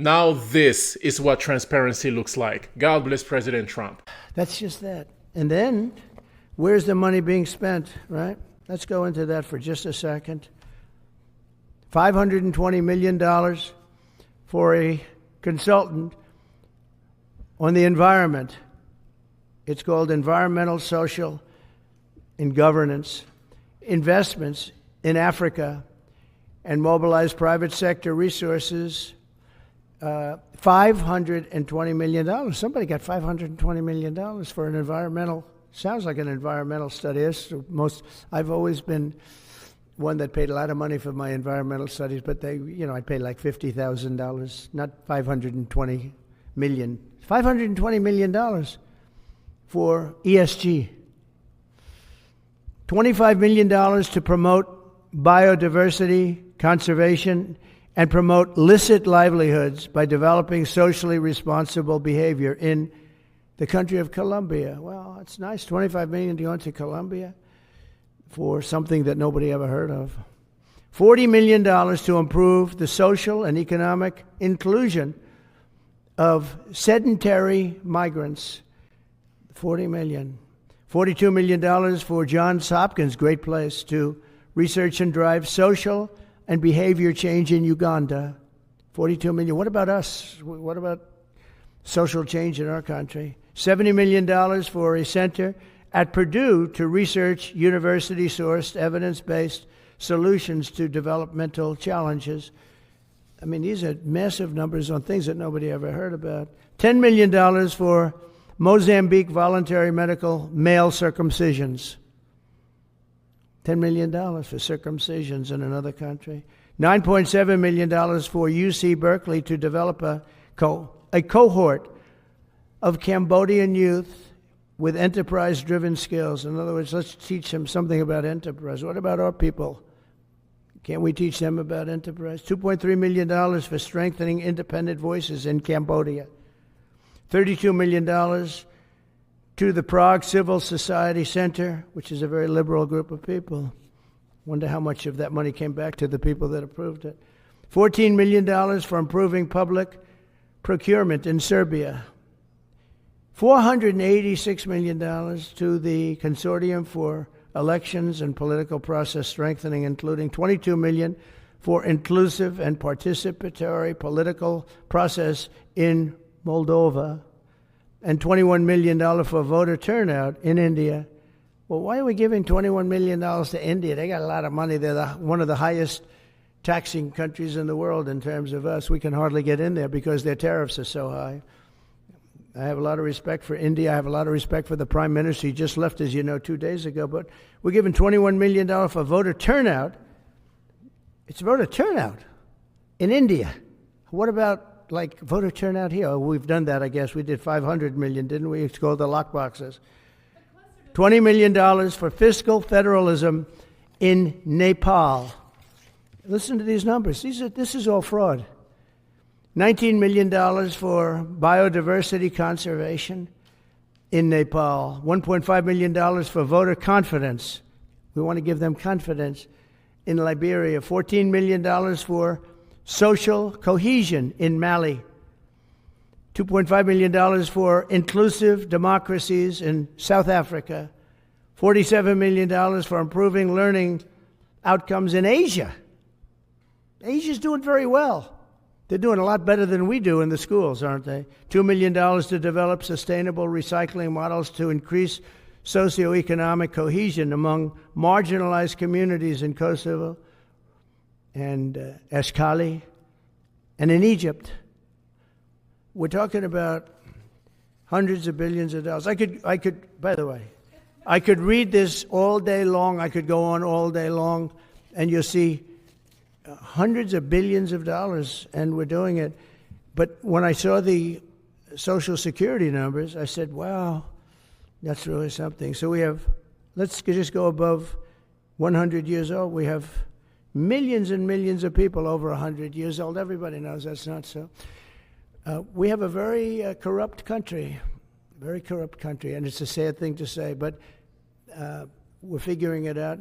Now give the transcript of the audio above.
Now this is what transparency looks like. God bless President Trump. That's just that. And then, where's the money being spent, right? Let's go into that for just a second. $520 million for a consultant on the environment. It's called Environmental, Social, and Governance. Investments in Africa and mobilize private sector resources. $520 million. Somebody got $520 million for an environmental, sounds like an environmental study. I've always been one that paid a lot of money for my environmental studies, but I paid like $50,000, not $520 million. $520 million for ESG. $25 million to promote biodiversity, conservation, and promote licit livelihoods by developing socially responsible behavior in the country of Colombia. Well, it's nice, $25 million to go into Colombia for something that nobody ever heard of. $40 million to improve the social and economic inclusion of sedentary migrants. $40 million. $42 million for Johns Hopkins, great place, to research and drive social and behavior change in Uganda. $42 million. What about us? What about social change in our country? $70 million for a center at Purdue to research university-sourced, evidence-based solutions to developmental challenges. I mean, these are massive numbers on things that nobody ever heard about. $10 million for Mozambique voluntary medical male circumcisions. $10 million for circumcisions in another country. $9.7 million for UC Berkeley to develop a cohort of Cambodian youth with enterprise-driven skills. In other words, let's teach them something about enterprise. What about our people? Can't we teach them about enterprise? $2.3 million for strengthening independent voices in Cambodia. $32 million to the Prague Civil Society Center, which is a very liberal group of people. Wonder how much of that money came back to the people that approved it. $14 million for improving public procurement in Serbia. $486 million to the Consortium for Elections and Political Process Strengthening, including $22 million for inclusive and participatory political process in Moldova, and $21 million for voter turnout in India. Well, why are we giving $21 million to India? They got a lot of money. They're one of the highest taxing countries in the world in terms of us. We can hardly get in there because their tariffs are so high. I have a lot of respect for India. I have a lot of respect for the Prime Minister. He just left, as you know, 2 days ago. But we're giving $21 million for voter turnout. It's voter turnout in India. What about voter turnout here? Oh, we've done that, I guess. We did $500 million, didn't we? It's called the lockboxes. $20 million for fiscal federalism in Nepal. Listen to these numbers. This is all fraud. $19 million for biodiversity conservation in Nepal. $1.5 million for voter confidence. We want to give them confidence in Liberia. $14 million for social cohesion in Mali. $2.5 million for inclusive democracies in South Africa. $47 million for improving learning outcomes in Asia. Asia's doing very well. They're doing a lot better than we do in the schools, aren't they? $2 million to develop sustainable recycling models to increase socioeconomic cohesion among marginalized communities in Kosovo and Ashkali and in Egypt. We're talking about hundreds of billions of dollars. I could, by the way, I could read this all day long. I could go on all day long, and you'll see hundreds of billions of dollars, and we're doing it. But when I saw the Social Security numbers, I said, wow, that's really something. So we have, let's just go above 100 years old. We have millions and millions of people over 100 years old. Everybody knows that's not so. We have a very corrupt country, and it's a sad thing to say, but we're figuring it out.